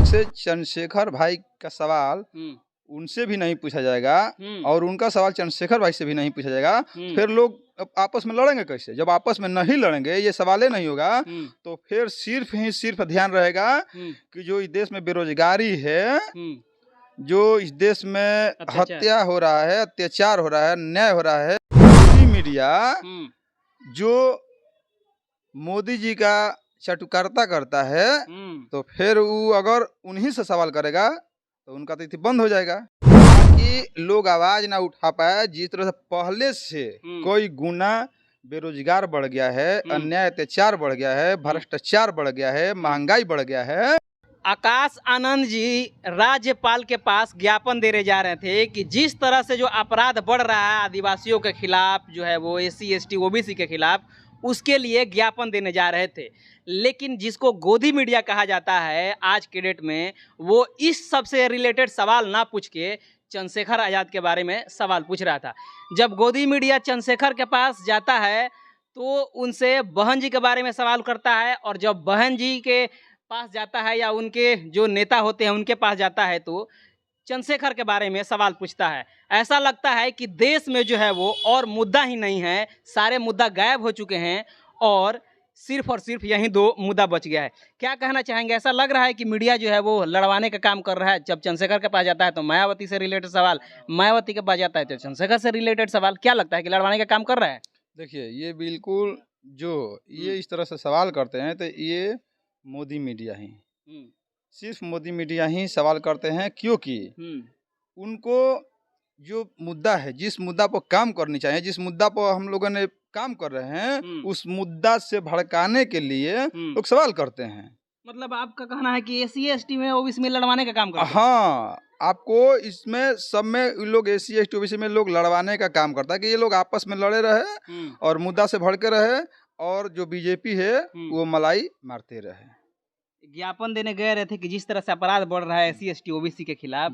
तक से चंद्रशेखर भाई का सवाल उनसे भी नहीं पूछा जाएगा और उनका सवाल चंद्रशेखर भाई से भी नहीं पूछा जाएगा, फिर लोग आपस में लड़ेंगे कैसे? जब आपस में नहीं लड़ेंगे, ये सवाल नहीं होगा, तो फिर सिर्फ ध्यान रहेगा कि जो इस देश में बेरोजगारी है, जो इस देश में हत्या हो रहा है, अत्याचार हो रहा है, अन्याय हो रहा है, मीडिया जो मोदी जी का चटुकारिता करता है, तो फिर वो अगर उन्हीं से सवाल करेगा तो उनका तो बंद हो जाएगा, ताकि लोग आवाज ना उठा पाए। जिस तरह से पहले से कोई गुना बेरोजगार बढ़ गया है, अन्याय अत्याचार बढ़ गया है, भ्रष्टाचार बढ़ गया है, महंगाई बढ़ गया है। आकाश आनंद जी राज्यपाल के पास ज्ञापन देने जा रहे थे कि जिस तरह से जो अपराध बढ़ रहा है आदिवासियों के खिलाफ, जो है वो SC ST OBC के खिलाफ, उसके लिए ज्ञापन देने जा रहे थे। लेकिन जिसको गोदी मीडिया कहा जाता है आज के डेट में, वो इस सब से रिलेटेड सवाल ना पूछ के चंद्रशेखर आज़ाद के बारे में सवाल पूछ रहा था। जब गोदी मीडिया चंद्रशेखर के पास जाता है तो उनसे बहन जी के बारे में सवाल करता है, और जब बहन जी के पास जाता है या उनके जो नेता होते हैं उनके पास जाता है तो चंद्रशेखर के बारे में सवाल पूछता है। ऐसा लगता है कि देश में जो है वो और मुद्दा ही नहीं है, सारे मुद्दा गायब हो चुके हैं और सिर्फ यही 2 मुद्दा बच गया है। क्या कहना चाहेंगे? ऐसा लग रहा है कि मीडिया जो है वो लड़वाने का काम कर रहा है। जब चंद्रशेखर के पास जाता है तो मायावती से रिलेटेड सवाल, मायावती के पास जाता है तो चंद्रशेखर से रिलेटेड सवाल। क्या लगता है कि लड़वाने का काम कर रहा है? देखिए, ये बिल्कुल जो ये इस तरह से सवाल करते हैं तो ये मोदी मीडिया ही, सिर्फ मोदी मीडिया ही सवाल करते हैं, क्योंकि उनको जो मुद्दा है, जिस मुद्दा पर काम करनी चाहिए, जिस मुद्दा पर हम लोगों ने काम कर रहे हैं, उस मुद्दा से भड़काने के लिए लोग सवाल करते हैं। मतलब आपका कहना है कि SC ST में OBC में लड़वाने का काम करते हैं? हाँ, आपको इसमें सब में लोग SC ST OBC में लोग लड़वाने का काम करता है कि ये लोग आपस में लड़े रहे और मुद्दा से भड़के रहे, और जो बीजेपी है वो मलाई मारते रहे। ज्ञापन देने गए रहे थे कि जिस तरह से अपराध बढ़ रहा है SC ST OBC के खिलाफ,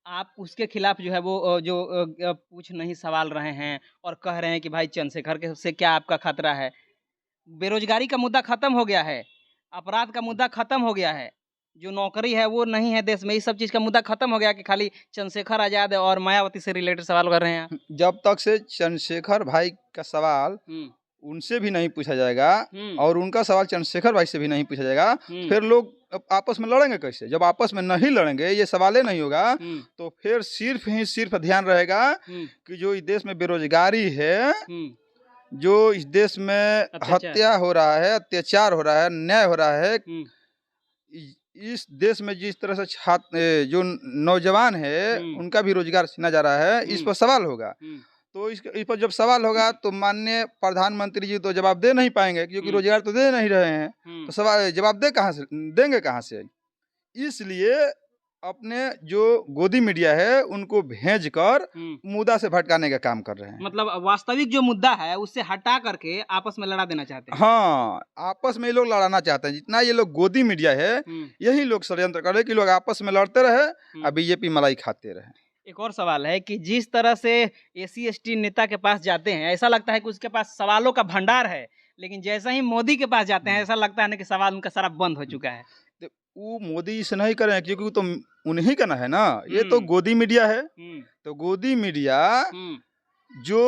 आप उसके खिलाफ जो है वो जो पूछ नहीं सवाल रहे हैं और कह रहे हैं कि भाई चंद्रशेखर के से क्या आपका खतरा है? बेरोजगारी का मुद्दा खत्म हो गया है, अपराध का मुद्दा खत्म हो गया है, जो नौकरी है वो नहीं है देश में, इस सब चीज़ का मुद्दा खत्म हो गया कि खाली चंद्रशेखर आज़ाद और मायावती से रिलेटेड सवाल कर रहे हैं। जब तक से चंद्रशेखर भाई का सवाल उनसे भी नहीं पूछा जाएगा और उनका सवाल चंद्रशेखर भाई से भी नहीं पूछा जाएगा, फिर लोग आपस में लड़ेंगे कैसे? जब आपस में नहीं लड़ेंगे, ये सवाल नहीं होगा, तो फिर सिर्फ ध्यान रहेगा कि जो इस देश में बेरोजगारी है, जो इस देश में हत्या हो रहा है, अत्याचार हो रहा है, अन्याय हो रहा है, इस देश में जिस तरह से छात्र जो नौजवान है उनका भी रोजगार छीना जा रहा है, इस पर सवाल होगा। तो इस पर जब सवाल होगा तो माननीय प्रधानमंत्री जी तो जवाब दे नहीं पाएंगे, क्योंकि रोजगार तो दे नहीं रहे हैं, तो सवाल जवाब देंगे कहाँ से? इसलिए अपने जो गोदी मीडिया है उनको भेजकर मुद्दा से भटकाने का काम कर रहे हैं। मतलब वास्तविक जो मुद्दा है उससे हटा करके आपस में लड़ा देना चाहते हैं। हाँ, आपस में ये लोग लड़ाना चाहते हैं। जितना ये लोग गोदी मीडिया है, यही लोग षड्यंत्र कर रहे हैं कि लोग आपस में लड़ते रहे और बीजेपी मलाई खाते रहे। एक और सवाल है कि जिस तरह से SC ST नेता के पास जाते हैं, ऐसा लगता है कि उसके पास सवालों का भंडार है, लेकिन जैसे ही मोदी के पास जाते हैं ऐसा लगता है ना कि सवाल उनका सारा बंद हो चुका है। वो मोदी से नहीं करें, क्योंकि वो तो उन्हीं का ना है ना, ये तो गोदी मीडिया है। तो गोदी मीडिया जो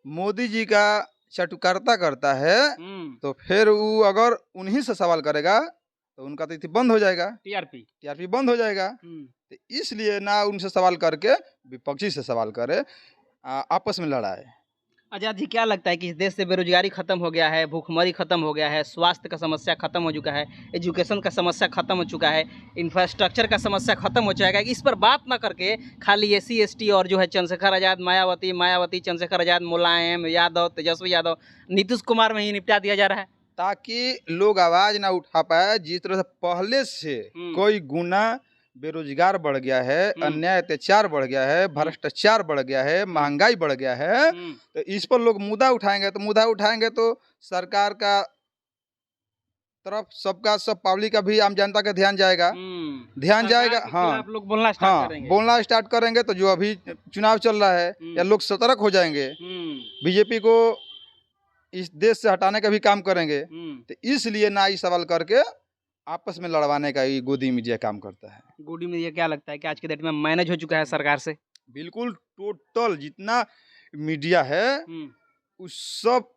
मोदी जी का चटुकारिता करता है, तो फिर वो अगर उन्हीं से सवाल करेगा तो उनका तो बंद हो जाएगा, TRP बंद हो जाएगा। तो इसलिए ना उनसे सवाल करके विपक्षी से सवाल करे, आपस में लड़ाए। आज़ाद जी, क्या लगता है कि इस देश से बेरोजगारी खत्म हो गया है, भूखमरी खत्म हो गया है, स्वास्थ्य का समस्या खत्म हो चुका है, एजुकेशन का समस्या खत्म हो चुका है, इंफ्रास्ट्रक्चर का समस्या खत्म हो जाएगा? इस पर बात ना करके खाली SC ST और जो है चंद्रशेखर आज़ाद, मायावती चंद्रशेखर आज़ाद, मुलायम यादव, तेजस्वी यादव, नीतीश कुमार में ही निपटा दिया जा रहा है, ताकि लोग आवाज ना उठा पाए। जिस तरह से पहले से कोई गुना बेरोजगार बढ़ गया है, अन्याय अत्याचार बढ़ गया है, भ्रष्टाचार बढ़ गया है, महंगाई बढ़ गया है, तो इस पर लोग मुद्दा उठाएंगे तो सरकार का तरफ सबका सब पब्लिक का भी, आम जनता का ध्यान जाएगा। हाँ, लोग बोलना स्टार्ट करेंगे तो जो अभी चुनाव चल रहा है या लोग सतर्क हो जाएंगे, बीजेपी को इस देश से हटाने का भी काम करेंगे। तो इसलिए ना ये सवाल करके आपस में लड़वाने का ये गोदी मीडिया काम करता है। गोदी मीडिया क्या लगता है कि आज के डेट में मैनेज हो चुका है सरकार से? बिल्कुल टोटल जितना मीडिया है उस सब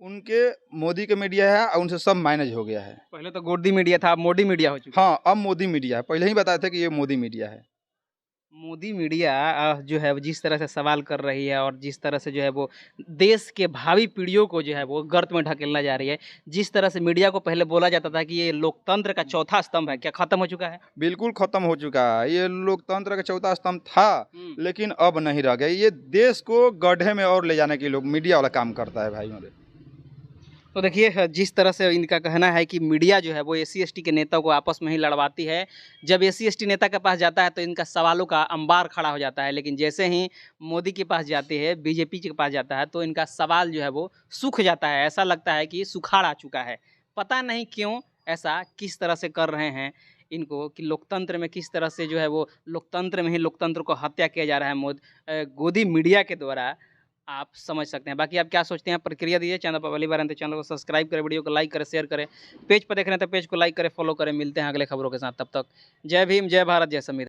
उनके मोदी के मीडिया है और उनसे सब मैनेज हो गया है। पहले तो गोदी मीडिया था, अब मोदी मीडिया हो चुका है। हाँ, अब मोदी मीडिया है, पहले ही बताए थे कि ये मोदी मीडिया है। मोदी मीडिया जो है वो जिस तरह से सवाल कर रही है और जिस तरह से जो है वो देश के भावी पीढ़ियों को जो है वो गर्त में ढकेलना जा रही है, जिस तरह से मीडिया को पहले बोला जाता था कि ये लोकतंत्र का चौथा स्तंभ है, क्या खत्म हो चुका है? बिल्कुल खत्म हो चुका है। ये लोकतंत्र का चौथा स्तंभ था, लेकिन अब नहीं रह गया। ये देश को गड्ढे में और ले जाने के लोग मीडिया वाला काम करता है भाई मेरे। तो देखिए जिस तरह से इनका कहना है कि मीडिया जो है वो SC/ST के नेता को आपस में ही लड़वाती है। जब SC/ST नेता के पास जाता है तो इनका सवालों का अंबार खड़ा हो जाता है, लेकिन जैसे ही मोदी के पास जाते हैं, बीजेपी के पास जाता है तो इनका सवाल जो है वो सूख जाता है। ऐसा लगता है कि सुखाड़ आ चुका है। पता नहीं क्यों ऐसा किस तरह से कर रहे हैं इनको कि लोकतंत्र में किस तरह से जो है वो लोकतंत्र में ही लोकतंत्र को हत्या किया जा रहा है गोदी मीडिया के द्वारा। आप समझ सकते हैं। बाकी आप क्या सोचते हैं, प्रतिक्रिया दीजिए। चैनल पर पहली बार हैं तो चैनल को सब्सक्राइब करें, वीडियो को लाइक करें, शेयर करें। पेज पर देख रहे हैं तो पेज को लाइक करें, फॉलो करें। मिलते हैं अगले खबरों के साथ, तब तक जय भीम, जय भारत, जय संविधान।